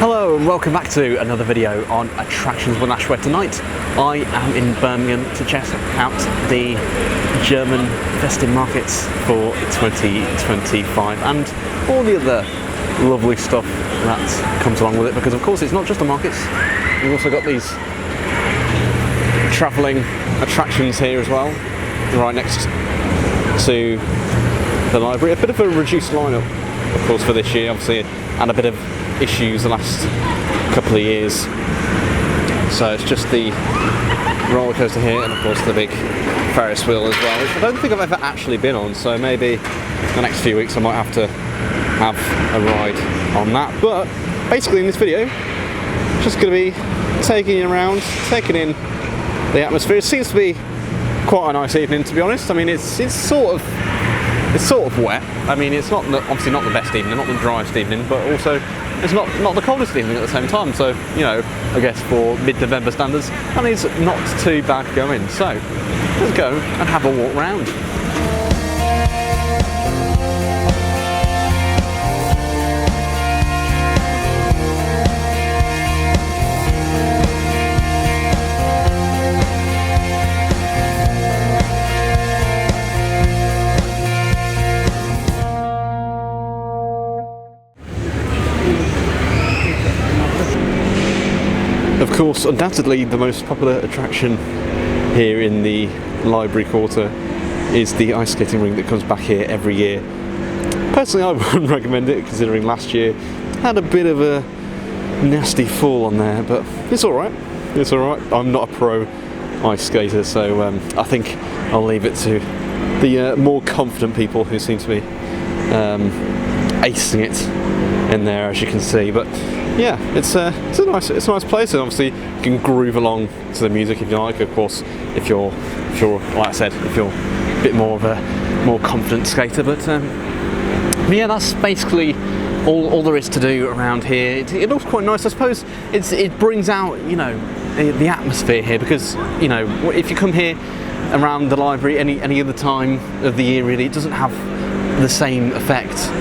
Hello and welcome back to another video on attractions with Ashwell. Tonight I am in Birmingham to check out the German festive markets for 2025 and all the other lovely stuff that comes along with it, because of course it's not just the markets, we've also got these travelling attractions here as well, right next to the library. A bit of a reduced lineup of course for this year, obviously, and a bit of issues the last couple of years, so it's just the roller coaster here and of course the big Ferris wheel as well, which I don't think I've ever actually been on, so maybe the next few weeks I might have to have a ride on that. But basically in this video just going to be taking you around, taking in the atmosphere. It seems to be quite a nice evening, to be honest. I mean, it's sort of wet. I mean, it's not obviously not the best evening, not the driest evening, but also it's not the coldest evening at the same time. So, you know, I guess for mid-November standards, and it's not too bad going. So let's go and have a walk round. Of course, undoubtedly the most popular attraction here in the library quarter is the ice skating rink that comes back here every year. Personally, I wouldn't recommend it, considering last year had a bit of a nasty fall on there, but it's alright. It's alright. I'm not a pro ice skater, so I think I'll leave it to the more confident people who seem to be acing it in there, as you can see. But yeah, it's a nice place, and obviously you can groove along to the music if you like. Of course, if you're like I said, if you're a bit more of a more confident skater. But yeah, that's basically all there is to do around here. It looks quite nice, I suppose. It brings out, you know, the atmosphere here, because, you know, if you come here around the library any other time of the year, really, it doesn't have the same effect.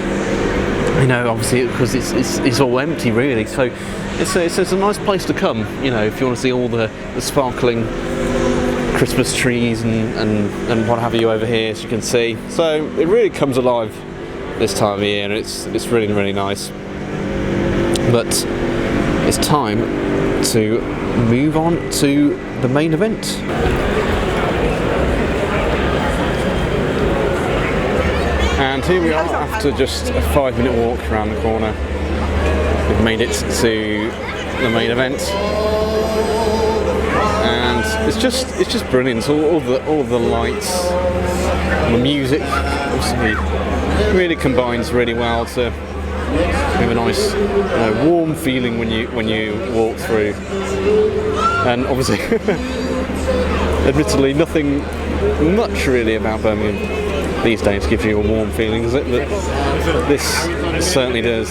You know, obviously, because it's all empty, really. So it's a nice place to come. You know, if you want to see all the sparkling Christmas trees and what have you over here, as you can see. So it really comes alive this time of year, and it's really nice. But it's time to move on to the main event. And here we are after just a 5-minute walk around the corner. We've made it to the main event, and it's just brilliant. All the lights, and the music, obviously, really combines really well to give a nice, warm feeling when you walk through. And obviously, admittedly, nothing much really about Birmingham these days gives you a warm feeling, does it? But this certainly does.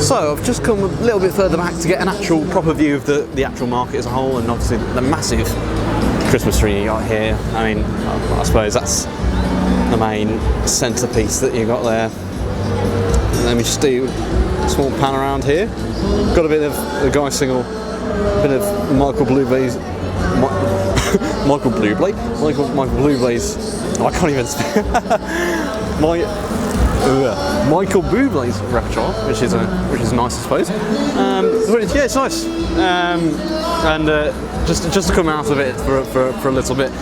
So I've just come a little bit further back to get an actual proper view of the actual market as a whole, and obviously the massive Christmas tree you got here. I mean, I suppose that's the main centrepiece that you got there. Let me just do a small pan around here. Got a bit of the guy single, a bit of Michael Bublé's. Michael Bublé's. Oh, I can't even speak. Michael Bublé's repertoire, which is nice, I suppose. But yeah, it's nice. And just to come out of it for a little bit.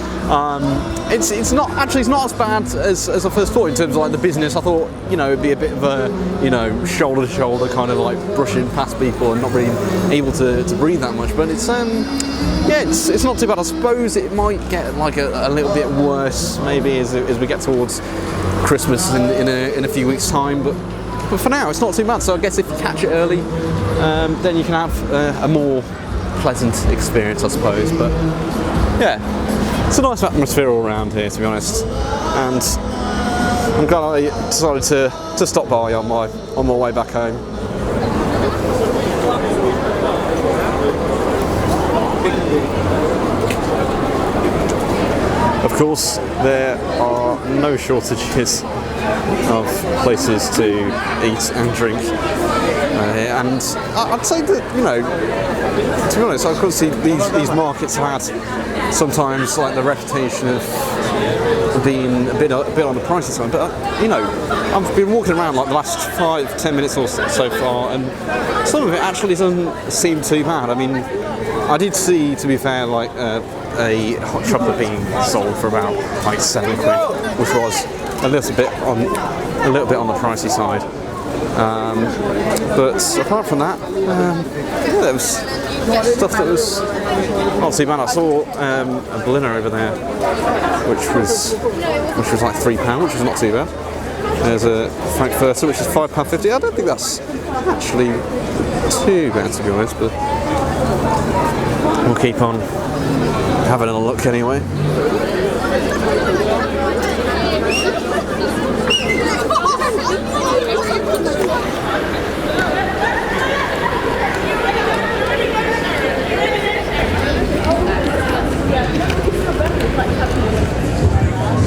It's not as bad as I first thought in terms of like the business. I thought, you know, it'd be a bit of a, you know, shoulder to shoulder kind of like brushing past people and not really able to breathe that much. But it's yeah, it's not too bad. I suppose it might get like a little bit worse maybe as we get towards Christmas in a few weeks' time. But for now, it's not too bad. So I guess if you catch it early, then you can have a more pleasant experience, I suppose. But yeah, it's a nice atmosphere all around here, to be honest, and I'm glad I decided to stop by on my way back home. course, there are no shortages of places to eat and drink, and I'd say that, you know, to be honest, of course these markets have had sometimes like the reputation of being a bit on the pricey side, but you know, I've been walking around like the last 5-10 minutes or so far, and some of it actually doesn't seem too bad. I mean, I did see, to be fair, like a hot chocolate being sold for about like £7, which was a little bit on the pricey side. But apart from that, yeah, there was stuff that was not too bad. I saw a Berliner over there, which was like £3, which was not too bad. There's a Frankfurter, which is £5.50. I don't think that's actually too bad, to be honest, but we'll keep on having a look anyway.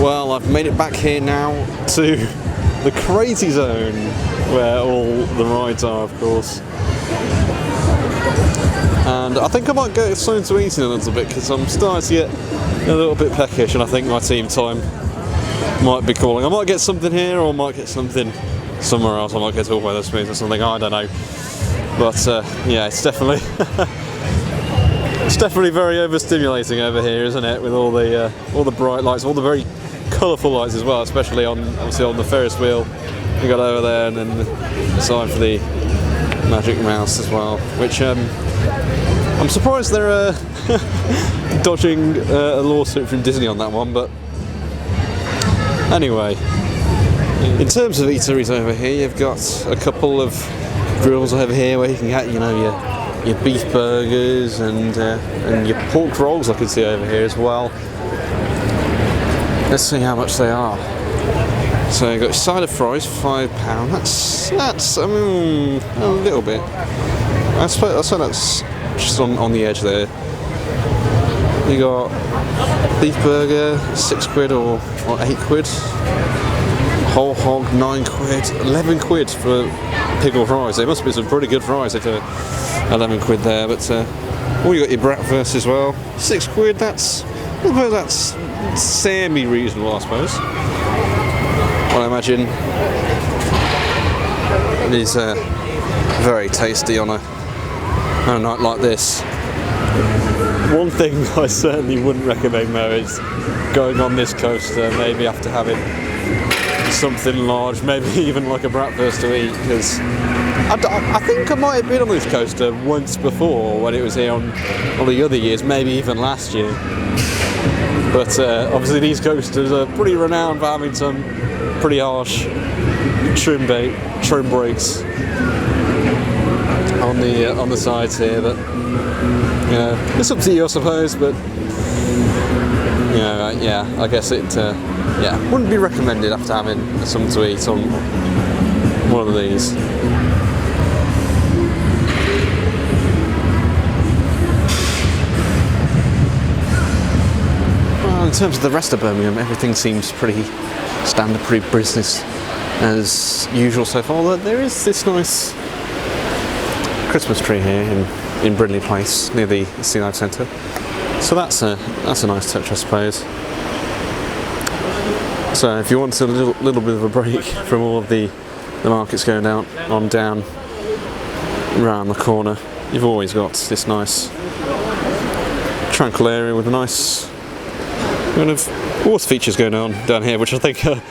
Well, I've made it back here now to the crazy zone where all the rides are, of course. And I think I might get something to eat in a little bit because I'm starting to get a little bit peckish, and I think my team time might be calling. I might get something here, or I might get something somewhere else. I might get to all Wetherspoons or something. I don't know. But yeah, it's definitely it's definitely very overstimulating over here, isn't it? With all the bright lights, all the very colourful lights as well, especially obviously on the Ferris wheel you got over there, and then the sign for the Magic Mouse as well, which I'm surprised they're dodging a lawsuit from Disney on that one. But anyway, in terms of eateries over here, you've got a couple of grills over here where you can get, you know, your beef burgers and your pork rolls. I can see over here as well. Let's see how much they are. So you've got side of fries, £5. That's a little bit. I suppose that's just on the edge there. You got beef burger, £6 or £8. Whole hog, £9, £11 for pickled fries. There must be some pretty good fries if they're £11 there. But you got your bratwurst as well, £6. That's semi-reasonable, I suppose. Well, I imagine it is very tasty on a night like this. One thing I certainly wouldn't recommend though is going on this coaster maybe after having something large, maybe even like a bratwurst to eat, because I think I might have been on this coaster once before when it was here on the other years, maybe even last year. But obviously these coasters are pretty renowned for having some pretty harsh trim brakes on the sides here. But you know, it's up to you, I suppose. But you know, yeah, I guess it wouldn't be recommended after having something to eat on one of these. In terms of the rest of Birmingham, everything seems pretty standard, pretty business as usual so far. Although there is this nice Christmas tree here in Brindley Place near the Sea Life Centre, so that's a nice touch, I suppose. So if you want a little bit of a break from all of the markets going down around the corner, you've always got this nice tranquil area with a nice kind of water features going on down here, which I think I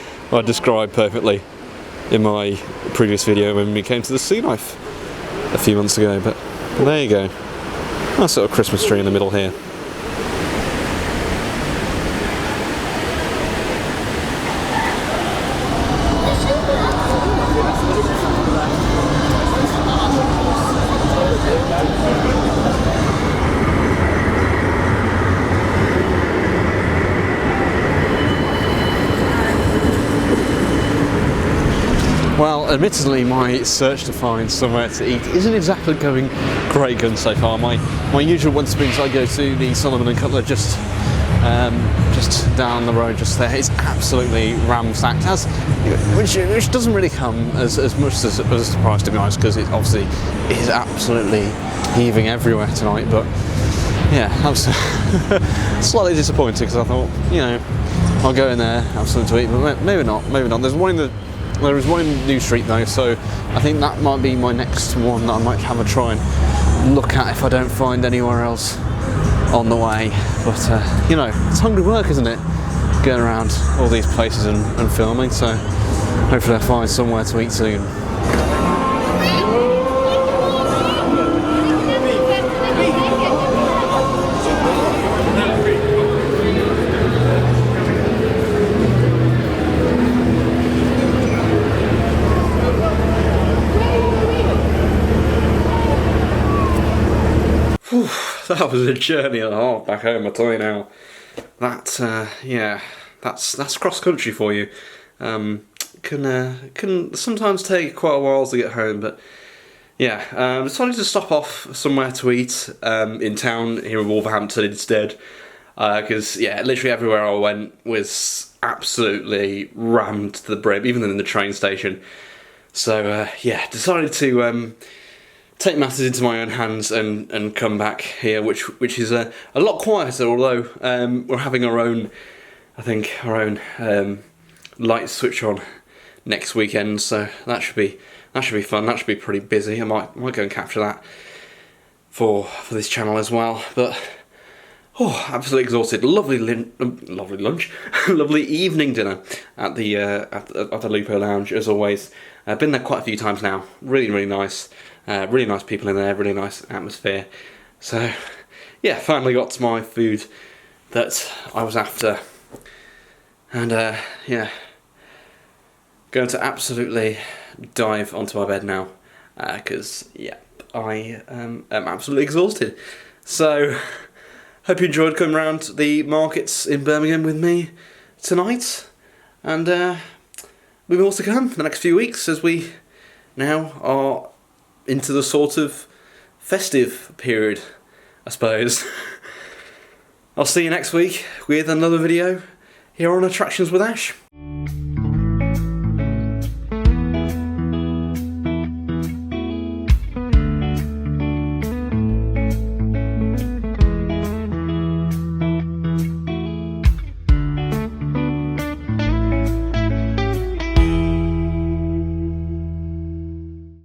described perfectly in my previous video when we came to the Sea Life a few months ago. But there you go, nice little Christmas tree in the middle here. Well, admittedly, my search to find somewhere to eat isn't exactly going great guns so far. My usual Wetherspoons, I go to the Solomon and Cutler just just down the road just there. It's absolutely ramsacked, which doesn't really come as much as a surprise, to be honest, because it obviously is absolutely heaving everywhere tonight. But yeah, I was slightly disappointed because I thought, I'll go in there, have something to eat, but maybe not. There is one in New Street though, so I think that might be my next one that I might have a try and look at if I don't find anywhere else on the way. But it's hungry work, isn't it? Going around all these places and filming, so hopefully I'll find somewhere to eat soon. That was a journey and a half back home, I tell you now. That's cross country for you. Can sometimes take quite a while to get home, but yeah, decided to stop off somewhere to eat in town here in Wolverhampton instead, because literally everywhere I went was absolutely rammed to the brim, even in the train station. So decided to take matters into my own hands and come back here, which is a lot quieter, although we're having our own light switch on next weekend, so that should be fun. That should be pretty busy. I might go and capture that for this channel as well. But absolutely exhausted. Lovely lunch, lovely evening dinner at the Lupo Lounge as always. I've been there quite a few times now. Really nice. Really nice people in there, really nice atmosphere. So, yeah, finally got to my food that I was after. And, going to absolutely dive onto my bed now. Because, I am absolutely exhausted. So, hope you enjoyed coming around the markets in Birmingham with me tonight. And, we've more to come for the next few weeks as we now are into the sort of festive period, I suppose. I'll see you next week with another video here on Attractions with Ash.